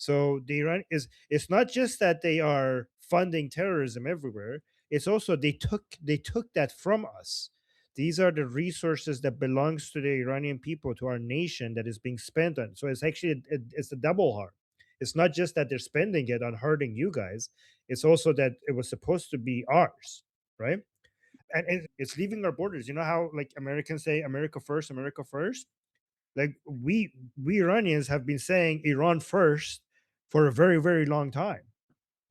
So the Iran is it's not just that they are funding terrorism everywhere, it's also they took that from us. These are the resources that belongs to the Iranian people, to our nation, that is being spent on. So it's actually it's a double harm. It's not just that they're spending it on hurting you guys, it's also that it was supposed to be ours, right? And it's leaving our borders. You know how like Americans say America first, America first? Like we Iranians have been saying Iran first for a very, very long time.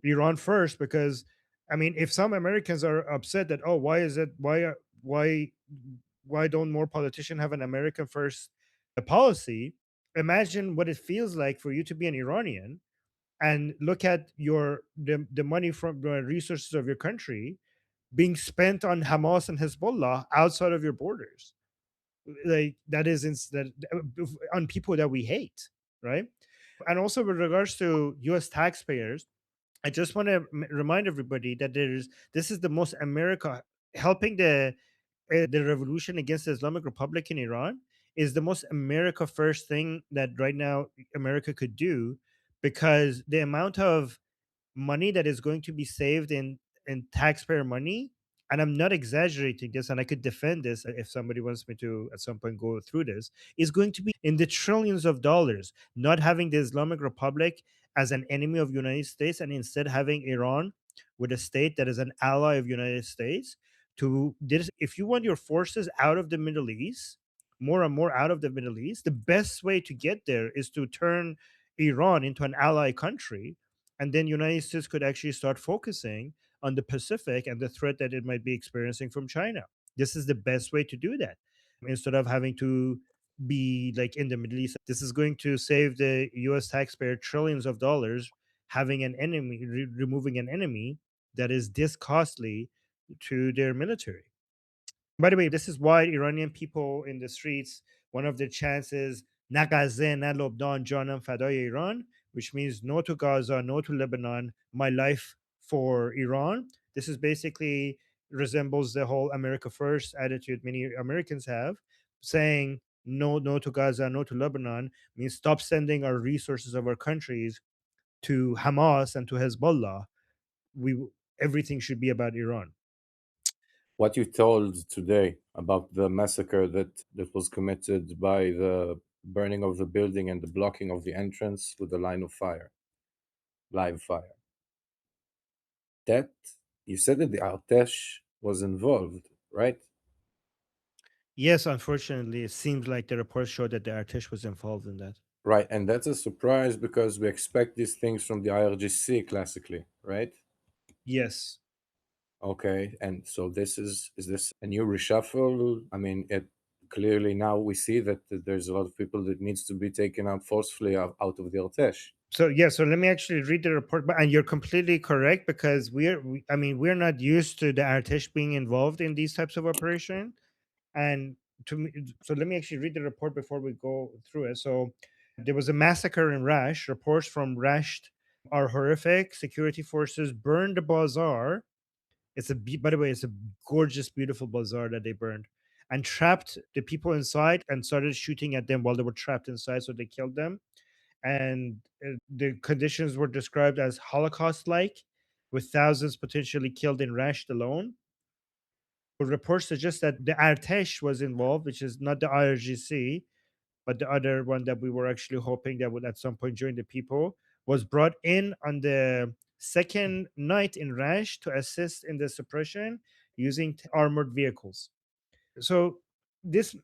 Iran first, because I mean, if some Americans are upset that, oh, why is it why don't more politicians have an American first policy? Imagine what it feels like for you to be an Iranian and look at the money from the resources of your country being spent on Hamas and Hezbollah outside of your borders. Like that is that on people that we hate, right? And also with regards to U.S. taxpayers, I just want to remind everybody that this is the most America helping the revolution against the Islamic Republic in Iran is the most America first thing that right now America could do, because the amount of money that is going to be saved in taxpayer money, and I'm not exaggerating this, and I could defend this if somebody wants me to at some point go through this, is going to be in the trillions of dollars. Not having the Islamic Republic as an enemy of United States, and instead having Iran with a state that is an ally of United States. To this, if you want your forces out of the Middle East, more and more out of the Middle East, the best way to get there is to turn Iran into an ally country, and then United States could actually start focusing on the Pacific and the threat that it might be experiencing from China. This is the best way to do that, instead of having to be like in the Middle East. This is going to save the US taxpayer trillions of dollars, having an enemy, removing an enemy that is this costly to their military. By the way, this is why Iranian people in the streets, one of their chants is "Na Ghaze, na Lobnan, Janam Fadai Iran," which means no to Gaza, no to Lebanon, my life for Iran. This is basically resembles the whole America first attitude many Americans have, saying no, no to Gaza, no to Lebanon means stop sending our resources of our countries to Hamas and to Hezbollah. We Everything should be about Iran. What you told today about the massacre that was committed by the burning of the building and the blocking of the entrance with a line of fire, live fire. That you said that the Artesh was involved, right? Yes, unfortunately, it seems like the reports show that the Artesh was involved in that. Right, and that's a surprise because we expect these things from the IRGC classically, right? Yes. Okay, and so is this a new reshuffle? I mean, it clearly now we see that there's a lot of people that needs to be taken out forcefully out of the Artesh. So let me actually read the report. And you're completely correct, because I mean, we're not used to the Artesh being involved in these types of operation. And to me, so let me actually read the report before we go through it. So there was a massacre in Rasht. Reports from Rasht are horrific. Security forces burned the bazaar. By the way, it's a gorgeous, beautiful bazaar that they burned, and trapped the people inside and started shooting at them while they were trapped inside. So they killed them, and the conditions were described as Holocaust-like, with thousands potentially killed in Rasht alone. Reports suggest that the Artesh was involved, which is not the IRGC, but the other one that we were actually hoping that would at some point join the people, was brought in on the second night in Rash to assist in the suppression using armored vehicles. So this,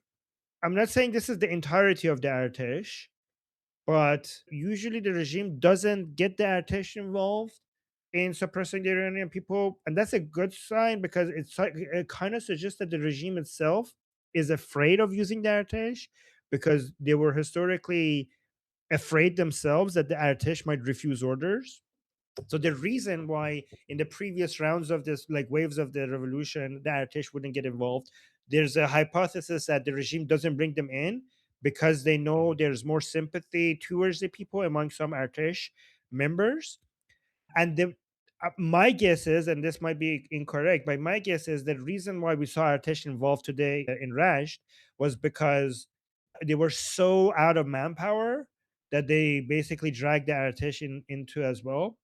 I'm not saying this is the entirety of the Artesh, but usually the regime doesn't get the Artesh involved in suppressing the Iranian people, and that's a good sign, because it kind of suggests that the regime itself is afraid of using the Artesh, because they were historically afraid themselves that the Artesh might refuse orders. So the reason why in the previous rounds of this, like waves of the revolution, the Artesh wouldn't get involved, there's a hypothesis that the regime doesn't bring them in because they know there's more sympathy towards the people among some Artesh members. And my guess is, and this might be incorrect, but my guess is the reason why we saw Artesh involved today in Rash was because they were so out of manpower that they basically dragged the Artesh into as well.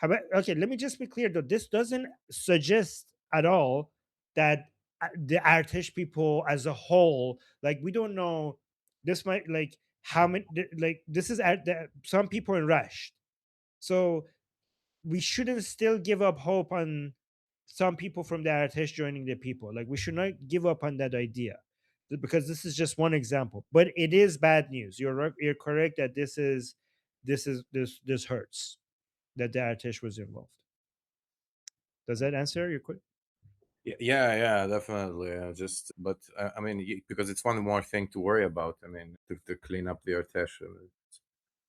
Okay, let me just be clear though. This doesn't suggest at all that the Artesh people as a whole, like we don't know. This might like how many like this is at some people in Rasht. So we shouldn't still give up hope on some people from the Artesh joining the people. Like we should not give up on that idea because this is just one example. But it is bad news. You're correct that this hurts that the Artesh was involved. Does that answer your question? Yeah, yeah, definitely. But I mean, because it's one more thing to worry about. I mean, to clean up the Artesh.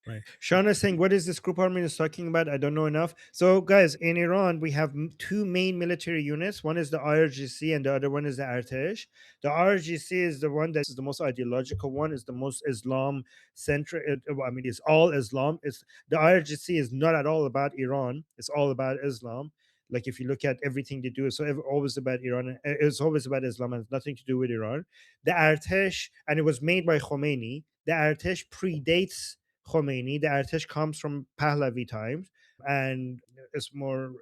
Right. Sean is saying, what is this group Armin is talking about? I don't know enough. So, guys, in Iran, we have two main military units. One is the IRGC and the other one is the Artesh. The IRGC is the one that is the most ideological one, is the most Islam centric. I mean, it's all Islam. It's the IRGC is not at all about Iran. It's all about Islam. Like if you look at everything they do, it's always about Iran. It's always about Islam and it's nothing to do with Iran. The Artesh, and it was made by Khomeini. The Artesh predates Khomeini. The Artesh comes from Pahlavi times and it's more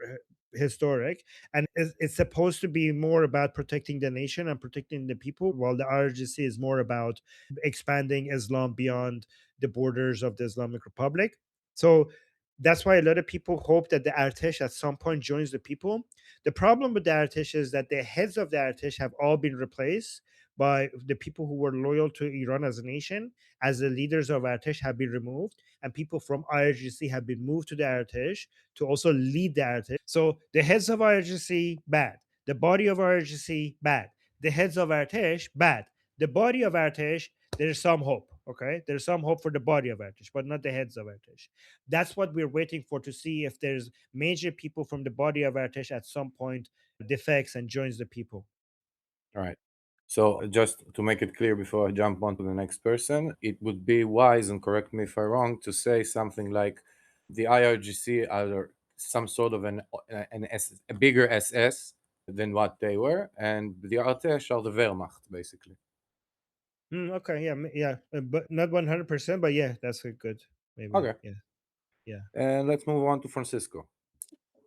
historic. And it's supposed to be more about protecting the nation and protecting the people, while the IRGC is more about expanding Islam beyond the borders of the Islamic Republic. So that's why a lot of people hope that the Artesh at some point joins the people. The problem with the Artesh is that the heads of the Artesh have all been replaced by the people who were loyal to Iran as a nation, as the leaders of Artesh have been removed, and people from IRGC have been moved to the Artesh to also lead the Artesh. So the heads of IRGC, bad. The body of IRGC, bad. The heads of Artesh, bad. The body of Artesh, there's some hope. Okay, there's some hope for the body of Artesh, but not the heads of Artesh. That's what we're waiting for, to see if there's major people from the body of Artesh at some point defects and joins the people. All right. So just to make it clear before I jump on to the next person, it would be wise, and correct me if I'm wrong, to say something like the IRGC are some sort of a bigger SS than what they were, and the Artesh are the Wehrmacht, basically. Okay, yeah, yeah, but not 100%, but yeah, that's a good, maybe, Okay. yeah, yeah. And let's move on to Francisco.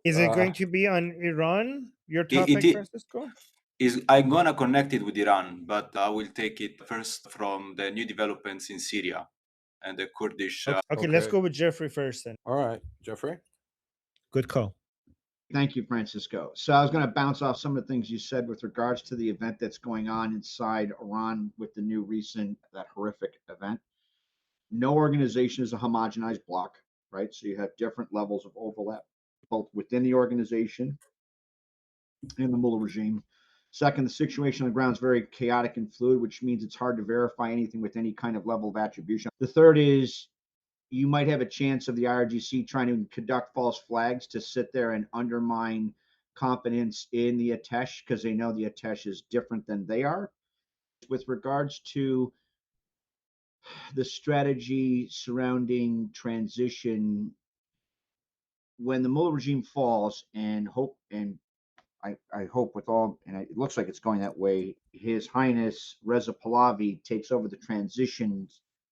Is it Uh, going to be on Iran, your It, topic, it Francisco? is I'm gonna connect it with Iran, but I will take it first from the new developments in Syria and the Kurdish. Okay, let's okay. go with Jeffrey first then. All right, Jeffrey. Good call. Thank you, Francisco. So I was going to bounce off some of the things you said with regards to the event that's going on inside Iran with the new recent, that horrific event. No organization is a homogenized block, right? So you have different levels of overlap, both within the organization and the mullah regime. Second, the situation on the ground is very chaotic and fluid, which means it's hard to verify anything with any kind of level of attribution. The third is you might have a chance of the IRGC trying to conduct false flags to sit there and undermine confidence in the Atesh because they know the Atesh is different than they are. With regards to the strategy surrounding transition, when the Mullah regime falls, and I hope with all, and it looks like it's going that way, His Highness Reza Pahlavi takes over the transition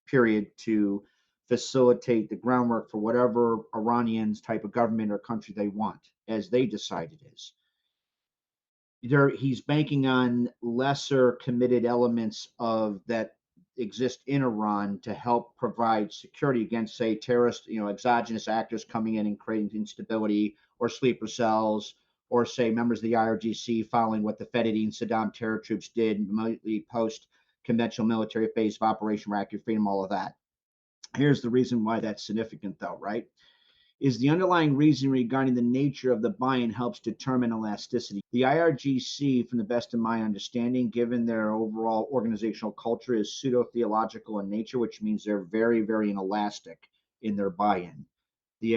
period to facilitate the groundwork for whatever Iranians type of government or country they want, as they decide it is. He's banking on lesser committed elements of that exist in Iran to help provide security against, say, terrorist, exogenous actors coming in and creating instability, or sleeper cells, or say members of the IRGC following what the Fedayeen Saddam terror troops did immediately post conventional military phase of Operation Iraqi Freedom, all of that. Here's the reason why that's significant, though, right? Is the underlying reason regarding the nature of the buy-in helps determine elasticity. The IRGC, from the best of my understanding, given their overall organizational culture, is pseudo-theological in nature, which means they're very, very inelastic in their buy-in. The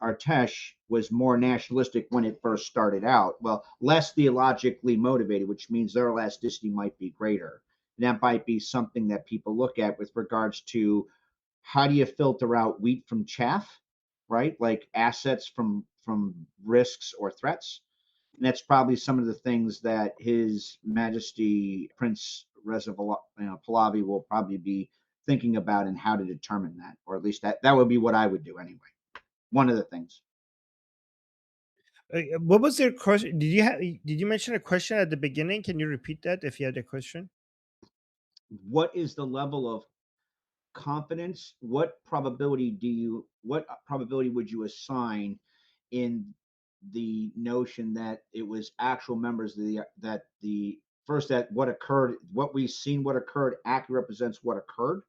Artesh was more nationalistic when it first started out. Well, less theologically motivated, which means their elasticity might be greater. And that might be something that people look at with regards to how do you filter out wheat from chaff, right? Like assets from risks or threats. And that's probably some of the things that His Majesty Prince Reza Pahlavi will probably be thinking about and how to determine that, or at least that would be what I would do anyway. One of the things. What was your question? Did you mention a question at the beginning? Can you repeat that if you had a question? What is the level of confidence? What probability would you assign in the notion that it was actual members of the first, that what occurred, what we've seen, what occurred accurately represents what occurred,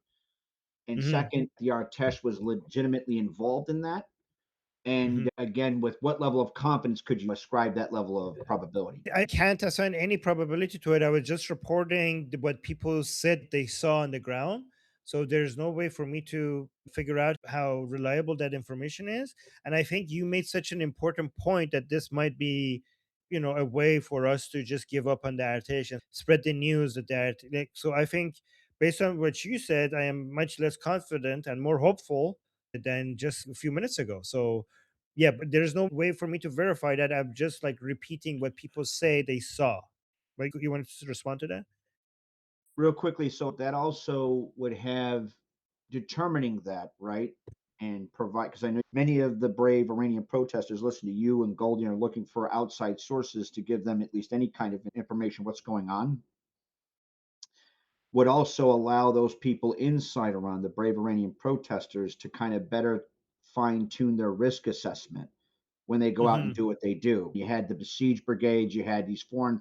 and Hmm. second, the Artesh was legitimately involved in that. Hmm. And again, with what level of confidence could you ascribe that level of probability? I can't assign any probability to it. I was just reporting what people said they saw on the ground. So there's no way for me to figure out how reliable that information is. And I think you made such an important point that this might be, a way for us to just give up on the adaptation, spread the news that. Like, so I think based on what you said, I am much less confident and more hopeful than just a few minutes ago. So yeah, but there's no way for me to verify that. I'm just like repeating what people say they saw. Like, you want to respond to that? Real quickly, so that also would have determining that, right? And provide, because I know many of the brave Iranian protesters listen to you and Goldie are looking for outside sources to give them at least any kind of information what's going on. Would also allow those people inside Iran, the brave Iranian protesters, to kind of better fine tune their risk assessment when they go out and Hmm. do what they do. You had the besieged brigades, you had these foreign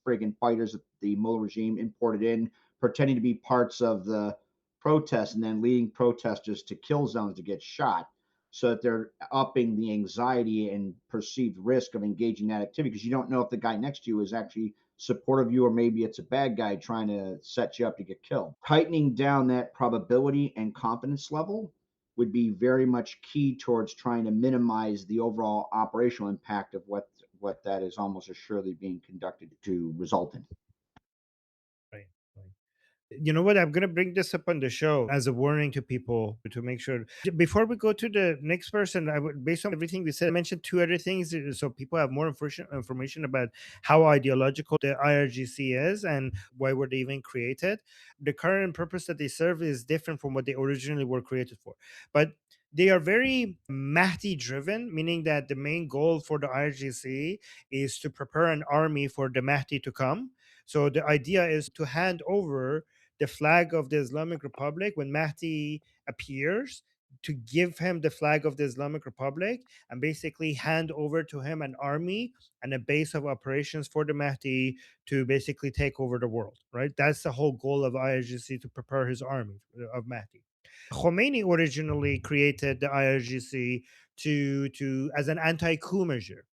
friggin' fighters that the Mullah regime imported in, pretending to be parts of the protest and then leading protesters to kill zones to get shot, so that they're upping the anxiety and perceived risk of engaging in that activity, because you don't know if the guy next to you is actually supportive of you or maybe it's a bad guy trying to set you up to get killed. Tightening down that probability and confidence level would be very much key towards trying to minimize the overall operational impact of what that is almost assuredly being conducted to result in. Right. Right. You know what? I'm going to bring this up on the show as a warning to people to make sure. Before we go to the next person, I would, based on everything we said, I mentioned two other things so people have more information about how ideological the IRGC is and why were they even created. The current purpose that they serve is different from what they originally were created for. But they are very Mahdi driven, meaning that the main goal for the IRGC is to prepare an army for the Mahdi to come. So the idea is to hand over the flag of the Islamic Republic when Mahdi appears, to give him the flag of the Islamic Republic and basically hand over to him an army and a base of operations for the Mahdi to basically take over the world, right? That's the whole goal of IRGC, to prepare his army of Mahdi. Khomeini originally created the IRGC to as an anti-coup measure,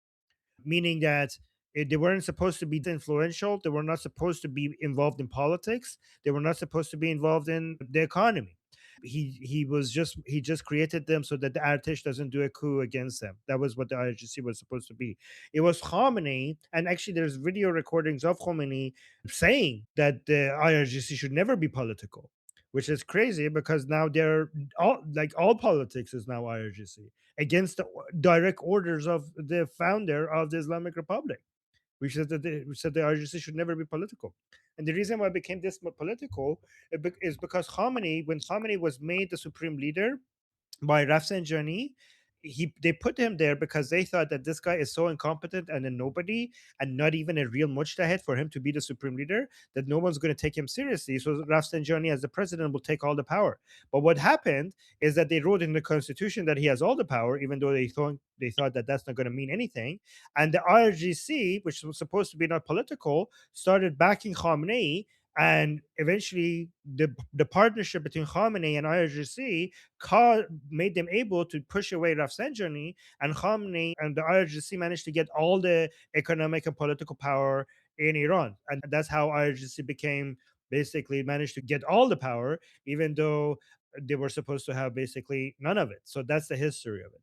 meaning that they weren't supposed to be influential. They were not supposed to be involved in politics. They were not supposed to be involved in the economy. He just created them so that the Artesh doesn't do a coup against them. That was what the IRGC was supposed to be. It was Khomeini, and actually there's video recordings of Khomeini saying that the IRGC should never be political, which is crazy because now they're all politics is now IRGC against the direct orders of the founder of the Islamic Republic, which said the IRGC should never be political. And the reason why it became this political is because Khamenei, when Khamenei was made the supreme leader by Rafsanjani, they put him there because they thought that this guy is so incompetent and a nobody and not even a real mujtahid for him to be the supreme leader, that no one's going to take him seriously. So Rafsanjani as the president will take all the power. But what happened is that they wrote in the constitution that he has all the power, even though they thought that that's not going to mean anything. And the IRGC, which was supposed to be not political, started backing Khamenei, and eventually the partnership between Khamenei and IRGC made them able to push away Rafsanjani, and Khamenei and the IRGC managed to get all the economic and political power in Iran. And that's how IRGC became, basically managed to get all the power, even though they were supposed to have basically none of it. So that's the history of it.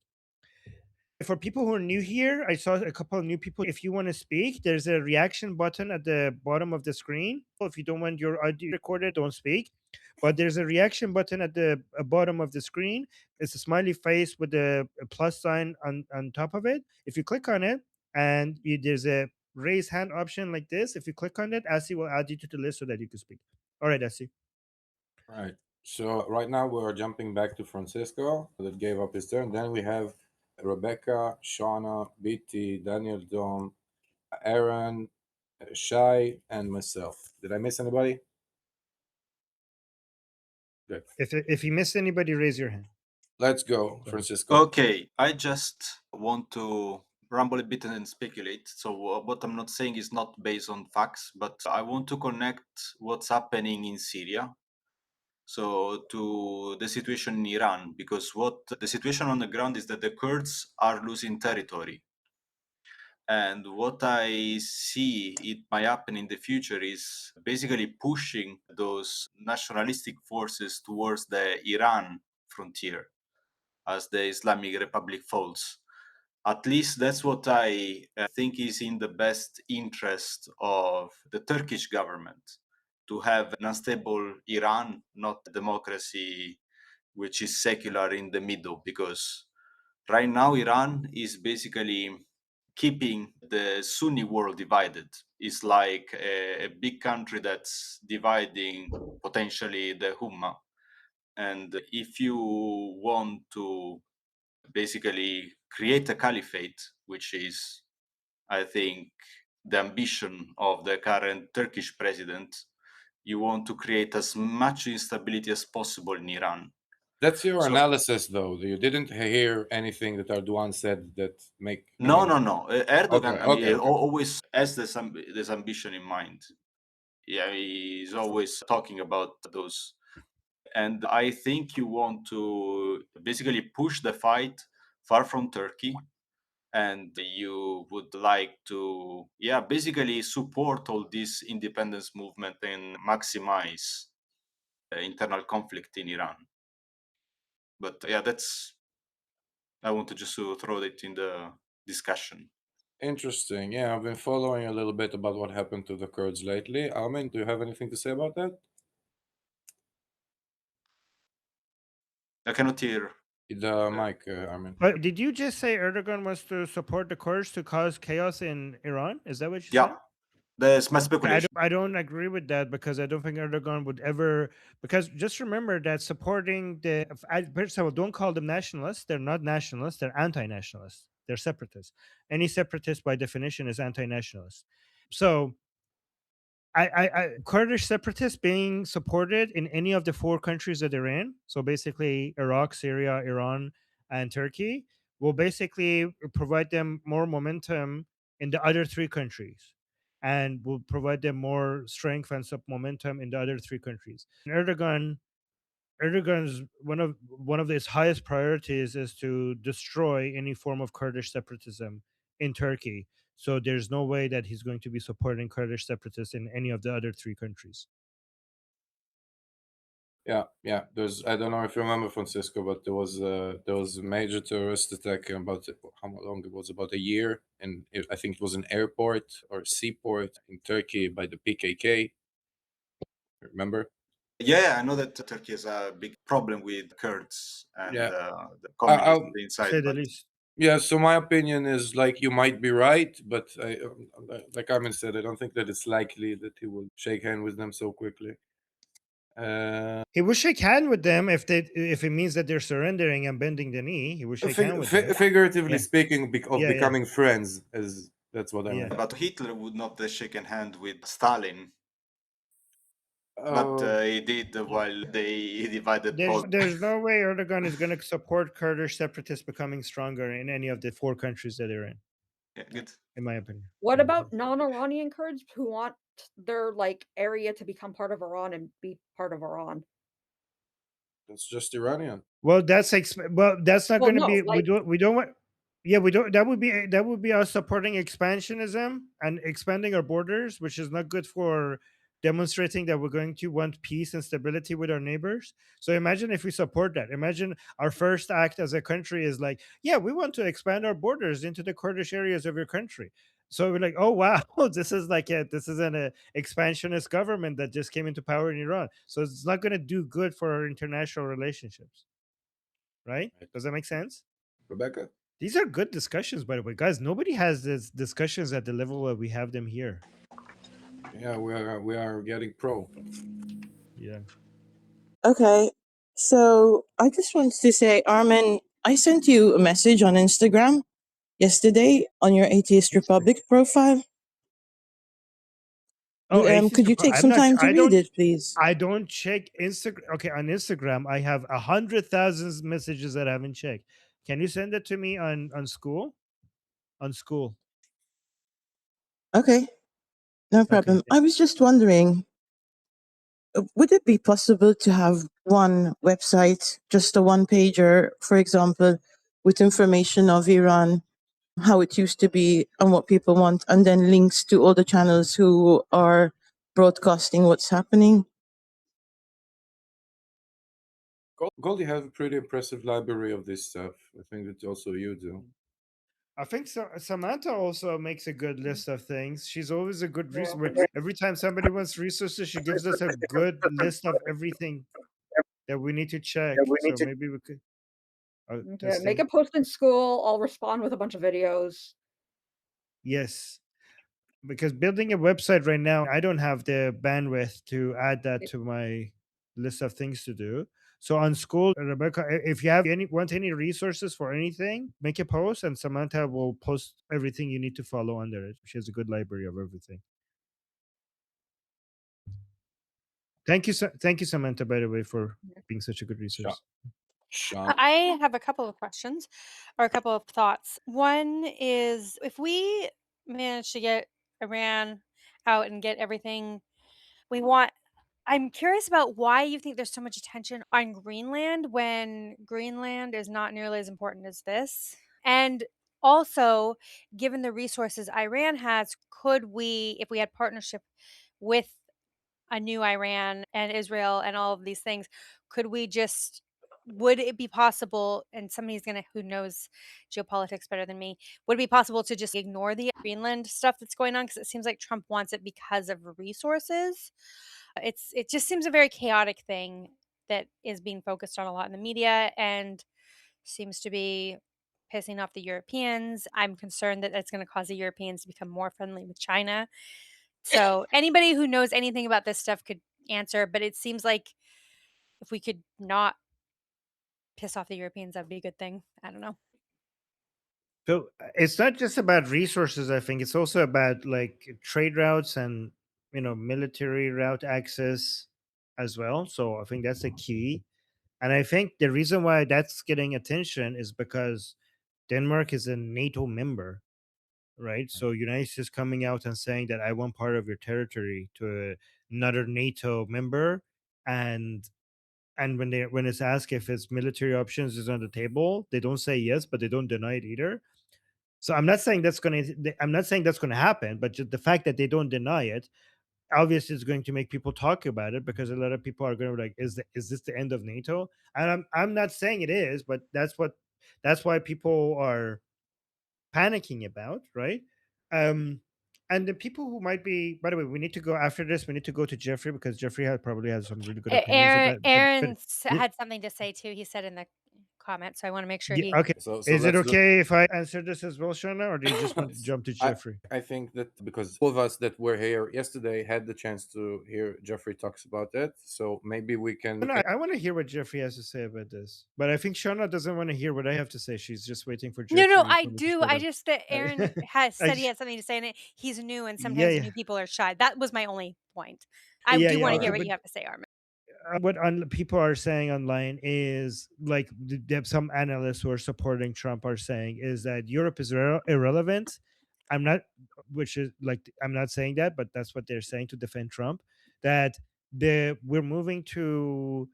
For people who are new here, I saw a couple of new people. If you want to speak, there's a reaction button at the bottom of the screen. If you don't want your audio recorded, don't speak. But there's a reaction button at the bottom of the screen. It's a smiley face with a plus sign on top of it. If you click on it, and there's a raise hand option like this. If you click on it, Asi will add you to the list so that you can speak. All right, Asi. Right. So right now we're jumping back to Francisco that gave up his turn. Then we have Rebecca, Shauna, BT, Daniel, Dom, Aaron, Shai, and myself. Did I miss anybody? Good. If you missed anybody, raise your hand. Let's go, ahead. Francisco. Okay, I just want to ramble a bit and speculate. So what I'm not saying is not based on facts, but I want to connect what's happening in Syria so to the situation in Iran, because what the situation on the ground is that the Kurds are losing territory. And what I see it might happen in the future is basically pushing those nationalistic forces towards the Iran frontier as the Islamic Republic falls. At least that's what I think is in the best interest of the Turkish government, to have an unstable Iran, not a democracy which is secular in the middle, because right now Iran is basically keeping the Sunni world divided. It's like a big country that's dividing potentially the Ummah. And if you want to basically create a caliphate, which is, I think, the ambition of the current Turkish president, you want to create as much instability as possible in Iran. That's your So- analysis, though. You didn't hear anything that Erdogan said that make. No. Erdogan, Okay. always has this ambition in mind. Yeah, he's always talking about those. And I think you want to basically push the fight far from Turkey, and you would like to, basically support all this independence movement and maximize internal conflict in Iran. But I want to just throw it in the discussion. Interesting. Yeah, I've been following a little bit about what happened to the Kurds lately. Armin, do you have anything to say about that? I cannot hear. The mic, Armin. But did you just say Erdogan wants to support the Kurds to cause chaos in Iran? Is that what you said? There's my speculation. I don't agree with that, because I don't think Erdogan would ever. Because just remember that supporting first of all, don't call them nationalists. They're not nationalists. They're anti-nationalists. They're separatists. Any separatist, by definition, is anti-nationalist. So, Kurdish separatists being supported in any of the 4 countries that they're in, so basically Iraq, Syria, Iran, and Turkey, will basically provide them more momentum in the other 3 countries, and will provide them more strength and momentum in the other 3 countries. And Erdogan's one of his highest priorities is to destroy any form of Kurdish separatism in Turkey. So there's no way that he's going to be supporting Kurdish separatists in any of the other 3 countries. Yeah. There's. I don't know if you remember, Francisco, but there was a major terrorist attack about how long it was, about a year, and I think it was an airport or seaport in Turkey by the PKK. Remember? Yeah, I know that Turkey has a big problem with Kurds and Yeah. the communism To inside. say the But least. Yeah, so my opinion is, like, you might be right, but like Armin said, I don't think that it's likely that he will shake hand with them so quickly. He will shake hand with them if it means that they're surrendering and bending the knee. He will shake hand with them. Figuratively Yeah. speaking, of Yeah, yeah. becoming friends, that's what I Yeah. meant. but Hitler would not shake a hand with Stalin. But Uh, he did while they divided Poland. There's no way Erdogan is going to support Kurdish separatists becoming stronger in any of the 4 countries that they're in. Yeah, good. In my opinion. What Yeah. about non-Iranian Kurds who want their area to become part of Iran and be part of Iran? That's just Iranian. Well, that's not Well, going to no, be. like- We don't want. Yeah, we don't. That would be us supporting expansionism and expanding our borders, which is not good for demonstrating that we're going to want peace and stability with our neighbors. So imagine if we support that. Imagine our first act as a country is like, yeah, we want to expand our borders into the Kurdish areas of your country. So we're like, oh wow, this is an expansionist government that just came into power in Iran. So it's not going to do good for our international relationships, right? Does that make sense? Rebecca? These are good discussions, by the way, guys. Nobody has these discussions at the level that we have them here. Yeah, we are getting pro. Yeah. Okay, So I just wanted to say, Armin, I sent you a message on Instagram yesterday on your Atheist Republic profile. Oh, Atheist Could you Republic. take some time to I read don't. it, please? I don't check Instagram. Okay, on Instagram, I have 100,000 messages that I haven't checked. Can you send it to me on school? On school. Okay, no Okay. problem. I was just wondering, would it be possible to have one website, just a one pager, for example, with information of Iran, how it used to be and what people want, and then links to all the channels who are broadcasting what's happening? Goldie have a pretty impressive library of this stuff. I think that also you do. I think Samantha also makes a good list of things. She's always a good resource. Every time somebody wants resources, she gives us a good list of everything that we need to check. So maybe we could. Yeah, make a post in school. I'll respond with a bunch of videos. Yes, because building a website right now, I don't have the bandwidth to add that to my list of things to do. So on school, Rebecca, if you have want any resources for anything, make a post, and Samantha will post everything you need to follow under it. She has a good library of everything. Thank you, Samantha, by the way, for being such a good resource. Sean. I have a couple of questions or a couple of thoughts. One is if we manage to get Iran out and get everything we want, I'm curious about why you think there's so much attention on Greenland when Greenland is not nearly as important as this. And also, given the resources Iran has, could we, if we had partnership with a new Iran and Israel and all of these things, could we just would it be possible, and somebody's gonna who knows geopolitics better than me, would it be possible to just ignore the Greenland stuff that's going on? Because it seems like Trump wants it because of resources. It just seems a very chaotic thing that is being focused on a lot in the media and seems to be pissing off the Europeans. I'm concerned that it's gonna cause the Europeans to become more friendly with China. So anybody who knows anything about this stuff could answer, but it seems like if we could not piss off the Europeans, that'd be a good thing. I don't know. So it's not just about resources. I think it's also about like trade routes and military route access as well. So I think that's a key. And I think the reason why that's getting attention is because Denmark is a NATO member, right? So United States coming out and saying that I want part of your territory to another NATO member, and when it's asked if it's military options is on the table, they don't say yes, but they don't deny it either. So I'm not saying that's gonna happen, but just the fact that they don't deny it, obviously, is going to make people talk about it because a lot of people are going to be like, is this the end of NATO? And I'm not saying it is, but that's why people are panicking about, right? Um, and the people who might be, by the way, we need to go after this. We need to go to Jeffrey because Jeffrey probably has some really good opinions Aaron, about. Yeah, had something to say too. He said in the comments, so I want to make sure yeah, he. okay. So Is it let's do. okay if I answer this as well, Shona, or do you just want to jump to Jeffrey? I think that because all of us that were here yesterday had the chance to hear Jeffrey talks about it, so maybe we can. No, I want to hear what Jeffrey has to say about this, but I think Shona doesn't want to hear what I have to say. She's just waiting for Jeffrey. No, I to do. shut I up. just that Aaron has I said he just- had something to say, and he's new, and yeah, sometimes yeah, new people are shy. That was my only point. I yeah, do yeah. want to Okay, hear what but you have to say, Armin. what people are saying online is like some analysts who are supporting Trump are saying is that Europe is irrelevant. I'm not, which is like I'm not saying that, but that's what they're saying to defend Trump. That we're moving to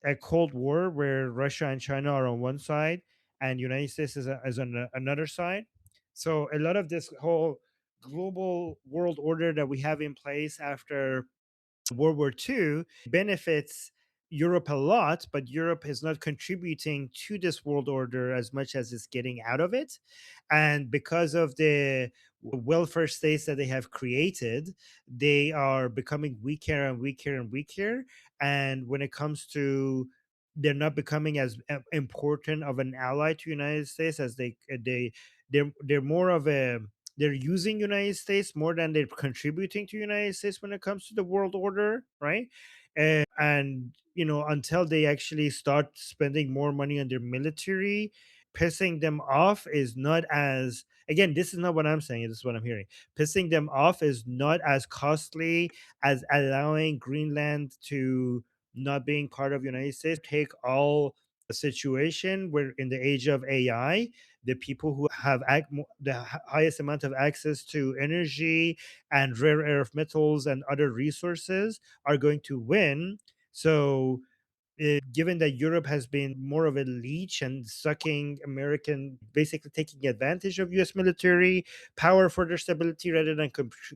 a Cold War where Russia and China are on one side and United States is on another side. So a lot of this whole global world order that we have in place after World War II benefits Europe a lot, but Europe is not contributing to this world order as much as it's getting out of it. And because of the welfare states that they have created, they are becoming weaker and weaker and weaker. And when it comes to they're not becoming as important of an ally to United States as they're more of a they're using United States more than they're contributing to United States when it comes to the world order, right? And until they actually start spending more money on their military, pissing them off is not as, again, this is not what I'm saying, this is what I'm hearing. Pissing them off is not as costly as allowing Greenland to not being part of the United States. Take all a situation where in the age of AI, the people who have the highest amount of access to energy and rare earth metals and other resources are going to win. So given that Europe has been more of a leech and sucking American, basically taking advantage of US military power for their stability rather than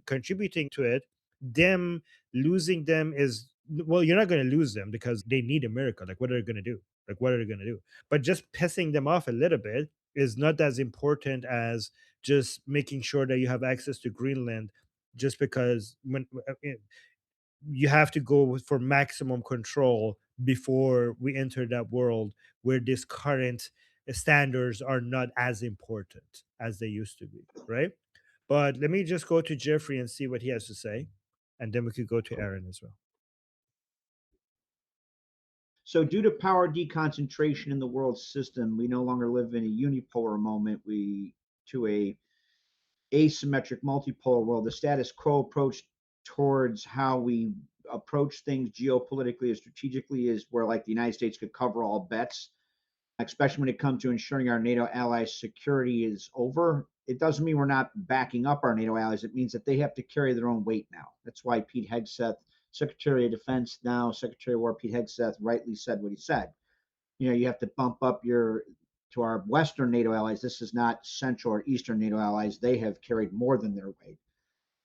contributing to it, them losing them is, well, you're not going to lose them because they need America. Like, what are they going to do? Like, what are they going to do? But just pissing them off a little bit is not as important as just making sure that you have access to Greenland, just because when you have to go for maximum control before we enter that world where these current standards are not as important as they used to be, right? But let me just go to Jeffrey and see what he has to say, and then we could go to Aaron as well. So, due to power deconcentration in the world system, we no longer live in a unipolar moment. We to a asymmetric multipolar world. The status quo approach towards how we approach things geopolitically or strategically is where, like, the United States could cover all bets, especially when it comes to ensuring our NATO allies' security is over. It doesn't mean we're not backing up our NATO allies. It means that they have to carry their own weight now. That's why Pete Hegseth, Secretary of Defense, now Secretary of War Pete Hegseth, rightly said what he said. You have to bump up to our Western NATO allies. This is not Central or Eastern NATO allies. They have carried more than their weight.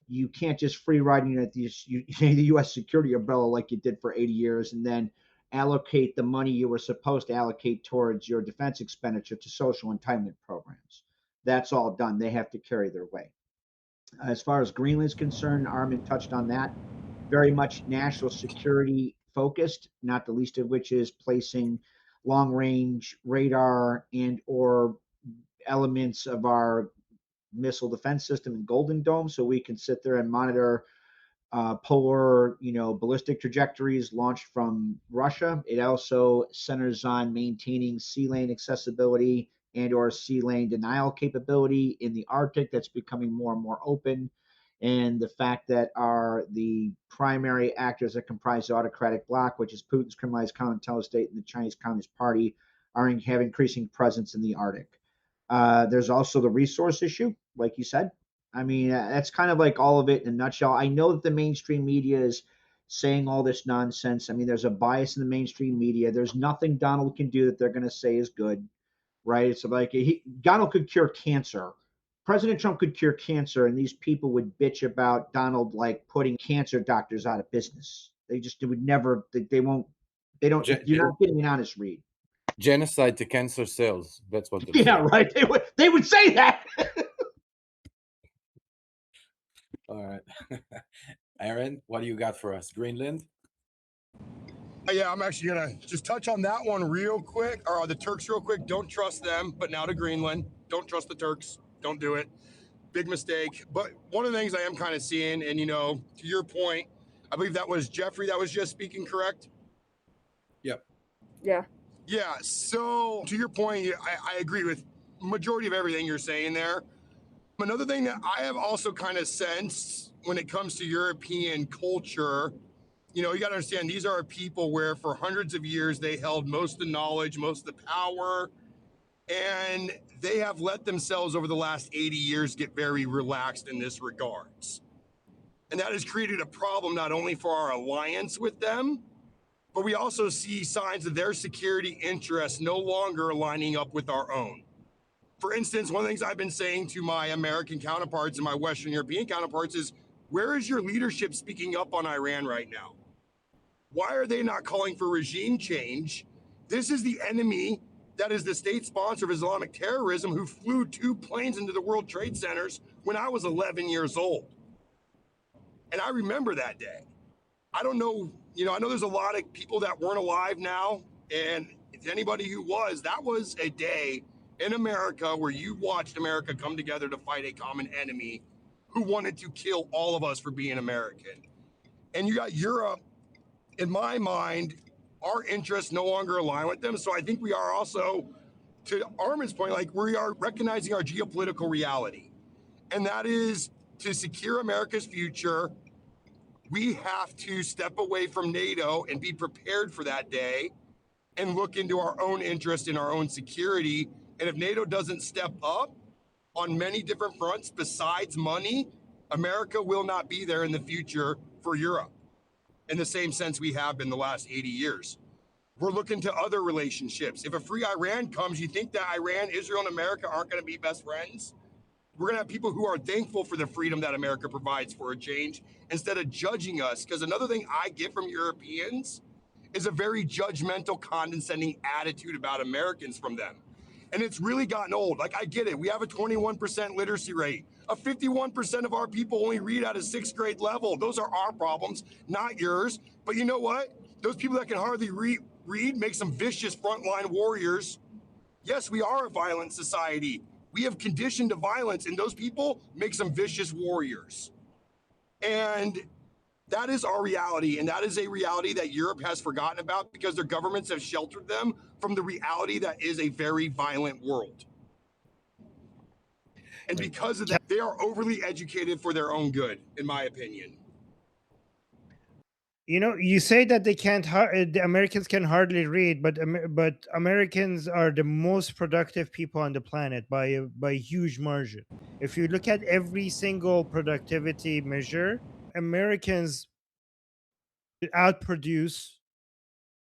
You can't just free ride the U.S. security umbrella like you did for 80 years and then allocate the money you were supposed to allocate towards your defense expenditure to social entitlement programs. That's all done. They have to carry their weight. As far as Greenland's concerned, Armin touched on that. Very much national security focused, not the least of which is placing long-range radar and or elements of our missile defense system in Golden Dome, so we can sit there and monitor polar, ballistic trajectories launched from Russia. It also centers on maintaining sea lane accessibility and or sea lane denial capability in the Arctic. That's becoming more and more open. And the fact that the primary actors that comprise the autocratic bloc, which is Putin's criminalized counterintelligence state and the Chinese Communist Party, have increasing presence in the Arctic. There's also the resource issue, like you said. I mean, that's kind of like all of it in a nutshell. I know that the mainstream media is saying all this nonsense. I mean, there's a bias in the mainstream media. There's nothing Donald can do that they're going to say is good, right? It's like Donald could cure cancer. President Trump could cure cancer, and these people would bitch about Donald like putting cancer doctors out of business. They would never. They won't. They don't. You're not getting an honest read. Genocide to cancer cells. That's what they're Yeah, saying. right. They would say that. All right. Aaron, what do you got for us? Greenland? Yeah, I'm actually going to just touch on that one real quick, or the Turks real quick. Don't trust them, but now to Greenland. Don't trust the Turks. Don't do it. Big mistake. But one of the things I am kind of seeing, and, to your point, I believe that was Jeffrey that was just speaking, correct? Yep. Yeah. Yeah, so to your point, I agree with majority of everything you're saying there. Another thing that I have also kind of sensed when it comes to European culture, you got to understand these are people where for hundreds of years they held most of the knowledge, most of the power, and they have let themselves over the last 80 years get very relaxed in this regards. And that has created a problem not only for our alliance with them, but we also see signs of their security interests no longer aligning up with our own. For instance, one of the things I've been saying to my American counterparts and my Western European counterparts is, where is your leadership speaking up on Iran right now? Why are they not calling for regime change? This is the enemy that is the state sponsor of Islamic terrorism who flew 2 planes into the World Trade Centers when I was 11 years old. And I remember that day. I don't know, I know there's a lot of people that weren't alive now, and anybody who was, that was a day in America where you watched America come together to fight a common enemy who wanted to kill all of us for being American. And you got Europe in my mind, our interests no longer align with them. So I think we are also, to Armin's point, like we are recognizing our geopolitical reality. And that is to secure America's future, we have to step away from NATO and be prepared for that day and look into our own interest in our own security. And if NATO doesn't step up on many different fronts besides money, America will not be there in the future for Europe in the same sense we have been the last 80 years. We're looking to other relationships. If a free Iran comes, you think that Iran, Israel, and America aren't going to be best friends? We're going to have people who are thankful for the freedom that America provides for a change instead of judging us. Because another thing I get from Europeans is a very judgmental, condescending attitude about Americans from them. And it's really gotten old. Like, I get it. We have a 21% literacy rate. 51% of our people only read at a sixth grade level. Those are our problems, not yours. But you know what? Those people that can hardly read make some vicious frontline warriors. Yes, we are a violent society. We have conditioned to violence, and those people make some vicious warriors. And that is our reality, and that is a reality that Europe has forgotten about because their governments have sheltered them from the reality that is a very violent world. And because of that, they are overly educated for their own good, in my opinion. You know, you say that they can't, the Americans can hardly read, but Americans are the most productive people on the planet by a huge margin. If you look at every single productivity measure, Americans outproduce,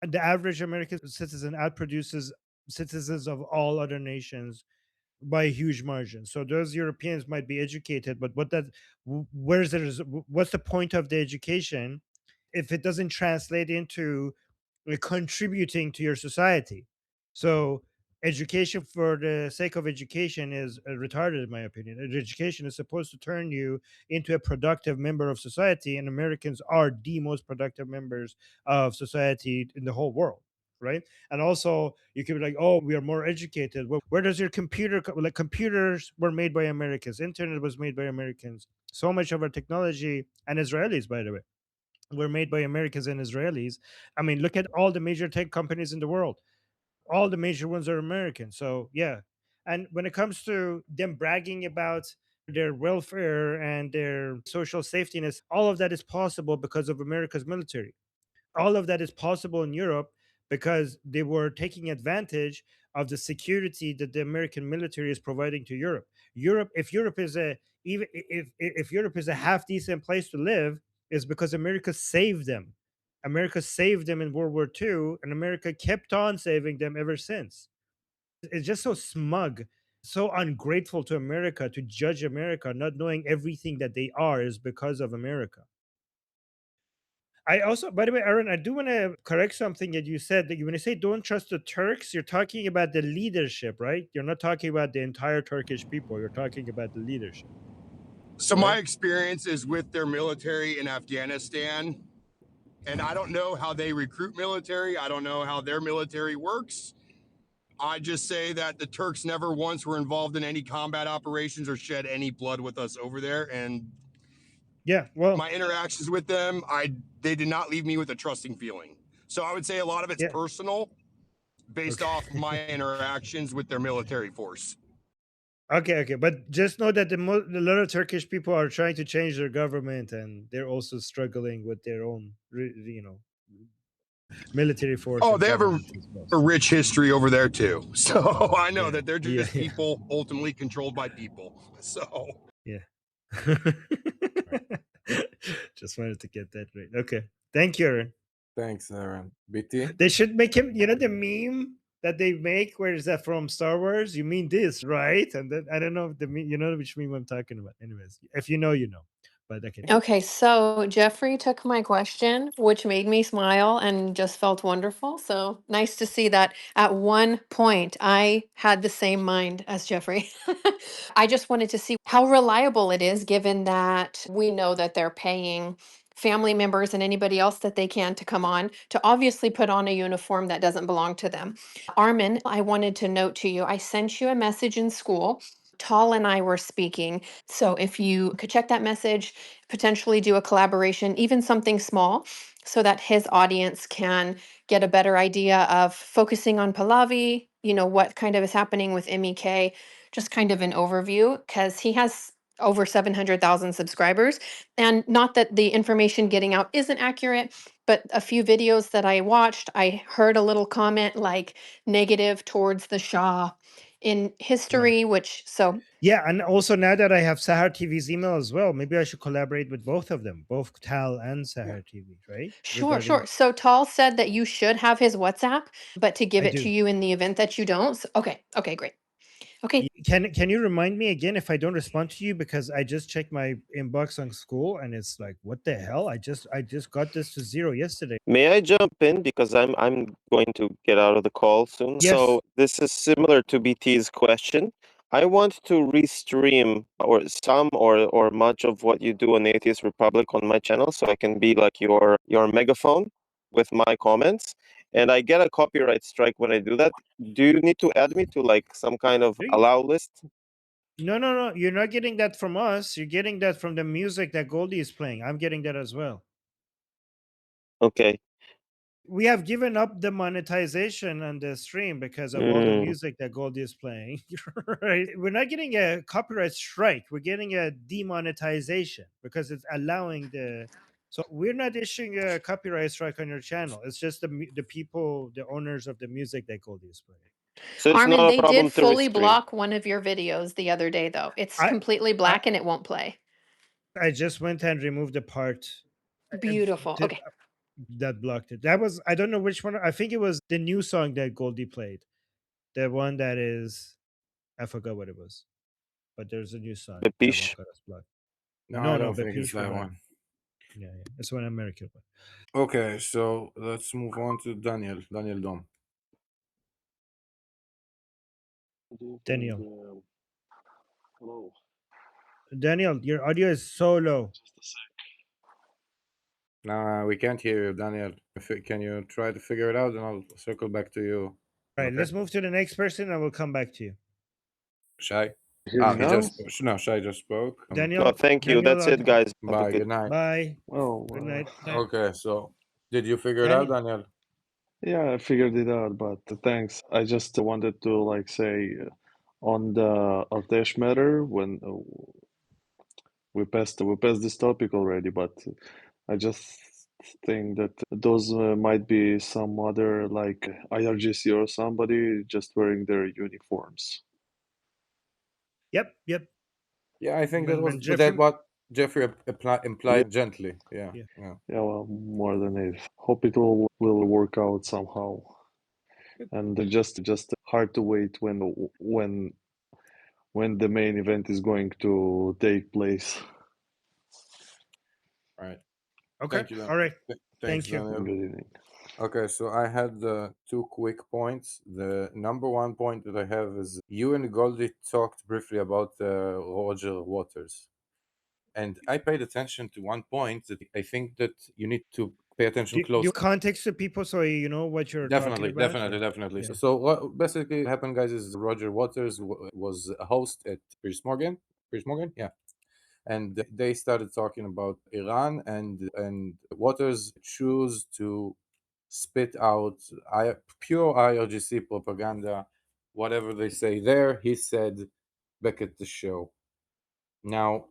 the average American citizen outproduces citizens of all other nations by a huge margin. So those Europeans might be educated, but what's the point of the education if it doesn't translate into contributing to your society? So education for the sake of education is retarded, in my opinion. Education is supposed to turn you into a productive member of society, and Americans are the most productive members of society in the whole world, right? And also you can be like, oh, we are more educated. Well, where does your like, computers were made by Americans, internet was made by Americans, so much of our technology, and Israelis, by the way, were made by Americans and Israelis. I mean, look at all the major tech companies in the world. All the major ones are American. So yeah. And when it comes to them bragging about their welfare and their social safety net, all of that is possible because of America's military. All of that is possible in Europe because they were taking advantage of the security that the American military is providing to Europe. If Europe is a, even if Europe is a half decent place to live, is because America saved them. America saved them in World War II, and America kept on saving them ever since. It's just so smug, so ungrateful to America to judge America, not knowing everything that they are is because of America. I also, by the way, Aaron, I do want to correct something that you said. That when you say don't trust the Turks, you're talking about the leadership, right? You're not talking about the entire Turkish people. You're talking about the leadership. So Right? my experience is with their military in Afghanistan, and I don't know how they recruit military. I don't know how their military works. I just say that the Turks never once were involved in any combat operations or shed any blood with us over there. And Yeah, well, my interactions with them, they did not leave me with a trusting feeling. So I would say a lot of it's yeah. personal based Okay. off my interactions with their military force. Okay, but just know that a lot of Turkish people are trying to change their government, and they're also struggling with their own, military force Oh, and they have government as well. a rich history over there too. So I know Yeah, that they're yeah, just people ultimately controlled by people. So yeah. Just wanted to get that right. Okay, thank you, Aaron. Thanks, Aaron. BT? They should make him, the meme that they make. Where is that from? Star Wars? You mean this, right? And then I don't know if the meme, which meme I'm talking about. Anyways, if you know, you know. But okay. Okay, so Jeffrey took my question, which made me smile and just felt wonderful. So nice to see that at one point I had the same mind as Jeffrey. I just wanted to see how reliable it is, given that we know that they're paying family members and anybody else that they can to come on to obviously put on a uniform that doesn't belong to them. Armin, I wanted to note to you, I sent you a message in school Tall and I were speaking. So if you could check that message, potentially do a collaboration, even something small, so that his audience can get a better idea of focusing on Pahlavi, what kind of is happening with MEK, just kind of an overview, because he has over 700,000 subscribers. And not that the information getting out isn't accurate, but a few videos that I watched, I heard a little comment like negative towards the Shah in history, which Yeah, and also now that I have Sahar TV's email as well, maybe I should collaborate with both of them, both Tal and Sahar TV, right? sure. So Tal said that you should have his WhatsApp, but to give I it to do. you in the event that you don't. Okay, great. Okay, Can you remind me again if I don't respond to you, because I just checked my inbox on school and it's like, what the hell? I just got this to 0 yesterday. May I jump in because I'm going to get out of the call soon. Yes. So this is similar to BT's question. I want to restream or some or much of what you do on Atheist Republic on my channel, so I can be like your megaphone with my comments. And I get a copyright strike when I do that. Do you need to add me to like some kind of allow list? No. You're not getting that from us. You're getting that from the music that Goldie is playing. I'm getting that as well. Okay. We have given up the monetization on the stream because of all the music that Goldie is playing. Right? We're not getting a copyright strike. We're getting a demonetization because it's allowing the. So we're not issuing a copyright strike on your channel. It's just the people, the owners of the music that Goldie is playing. So it's Armin, not a they problem did to fully restream. block one of your videos the other day, though. It's completely black and it won't play. I just went and removed the part. Beautiful. Okay. That blocked it. That was, I don't know which one. I think it was the new song that Goldie played. The one that is, I forgot what it was, but there's a new song. That one Bepish? got us blocked. No, No, I don't think it's Bepish that was one. Yeah, it's one American one. Okay, so let's move on to Daniel Dom. Daniel. Hello. Daniel, your audio is so low. No, we can't hear you, Daniel. Can you try to figure it out, and I'll circle back to you. All right, let's move to the next person, and we'll come back to you. Shai? Hear me now? No, Shai just spoke. Daniel. No, thank you. That's it, guys. Have a Bye. Good night. Bye. Oh, Good night. Okay, so did you figure it out, Daniel? Yeah, I figured it out, but thanks. I just wanted to like say on the Artesh matter when we passed this topic already, but I just think that those might be some other like IRGC or somebody just wearing their uniforms. Yep. Yeah, I think that was Jeffrey, what Jeffrey implied gently. Yeah. Well, more than it. Hope it all will work out somehow. And just hard to wait when the main event is going to take place. Right. Okay. Thank you. All right. Thanks, Thank you. Daniel. Good evening. Okay, so I had two quick points. The number one point that I have is you and Goldie talked briefly about Roger Waters. And I paid attention to one point that I think that you need to pay attention close. Do context to people so you know what you're talking about? Definitely. Yeah. So what basically happened, guys, is Roger Waters was a host at Piers Morgan, yeah. And they started talking about Iran, and Waters chose to spit out pure IRGC propaganda, whatever they say there. He said back at the show. Now,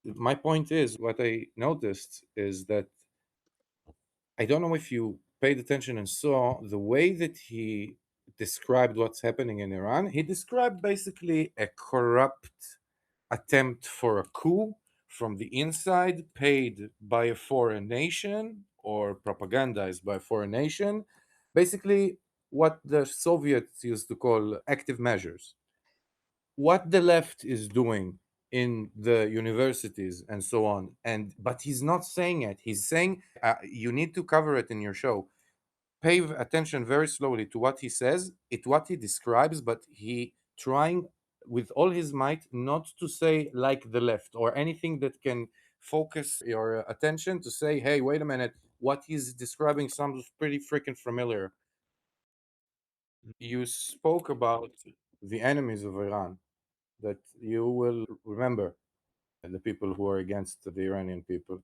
my point is, what I noticed is that I don't know if you paid attention and saw the way that he described what's happening in Iran. He described basically a corrupt attempt for a coup from the inside, paid by a foreign nation or propagandized by a foreign nation. Basically, what the Soviets used to call active measures. What the left is doing in the universities and so on, but he's not saying it. He's saying you need to cover it in your show. Pay attention very slowly to what he says, what he describes, but he trying with all his might not to say like the left or anything that can focus your attention to say, hey, wait a minute, what he's describing sounds pretty freaking familiar. You spoke about the enemies of Iran. that you will remember the people who are against the Iranian people.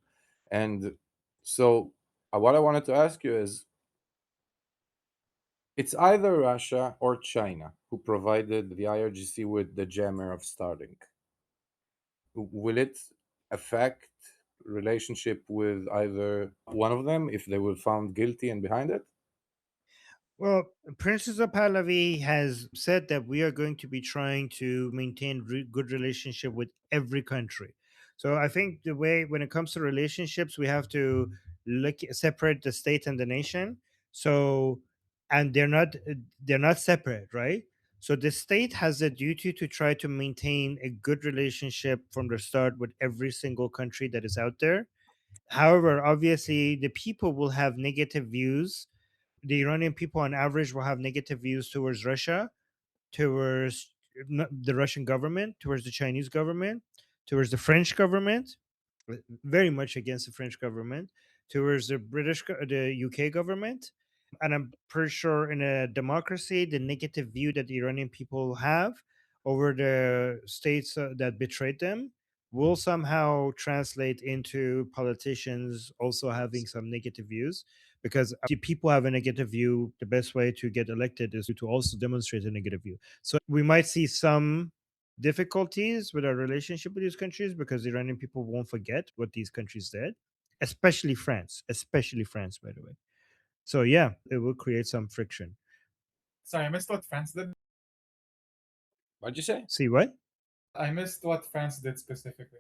And so, what I wanted to ask you is, it's either Russia or China who provided the IRGC with the jammer of Starlink. Will it affect relationship with either one of them if they were found guilty and behind it? Well, Princess of Pahlavi has said that we are going to be trying to maintain good relationship with every country. So I think the way when it comes to relationships, we have to separate the state and the nation. So, and they're not separate, right? So the state has a duty to try to maintain a good relationship from the start with every single country that is out there. However, obviously, the people will have negative views. The Iranian people, on average, will have negative views towards Russia, towards the Russian government, towards the Chinese government, towards the French government, very much against the French government, towards the UK government. And I'm pretty sure in a democracy, the negative view that the Iranian people have over the states that betrayed them will somehow translate into politicians also having some negative views, because if people have a negative view, the best way to get elected is to also demonstrate a negative view. So we might see some difficulties with our relationship with these countries because the Iranian people won't forget what these countries did, especially France, by the way. So yeah, it will create some friction. Sorry, I missed what France did. What'd you say? See what? I missed what France did specifically.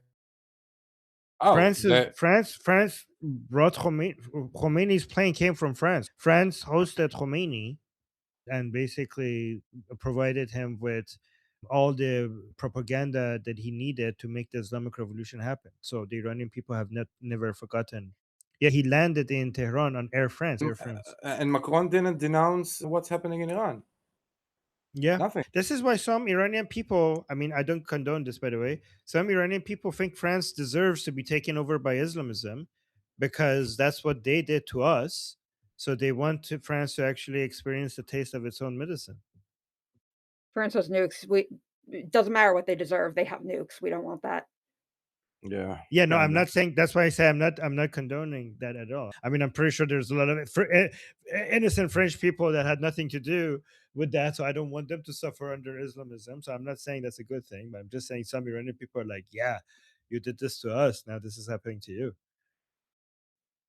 Oh, France brought Khomeini's plane came from France. France hosted Khomeini and basically provided him with all the propaganda that he needed to make the Islamic Revolution happen. So the Iranian people have never forgotten. Yeah, he landed in Tehran on Air France. and Macron didn't denounce what's happening in Iran. Yeah. Nothing. This is why some Iranian people, I mean, I don't condone this, by the way. Some Iranian people think France deserves to be taken over by Islamism because that's what they did to us. So they want France to actually experience the taste of its own medicine. France has nukes. It doesn't matter what they deserve. They have nukes. We don't want that. Yeah. Yeah, no, I'm not saying. That's why I say I'm not condoning that at all. I mean, I'm pretty sure there's a lot of innocent French people that had nothing to do with that, so I don't want them to suffer under Islamism. So I'm not saying that's a good thing, but I'm just saying some Iranian people are like, yeah, you did this to us, now this is happening to you.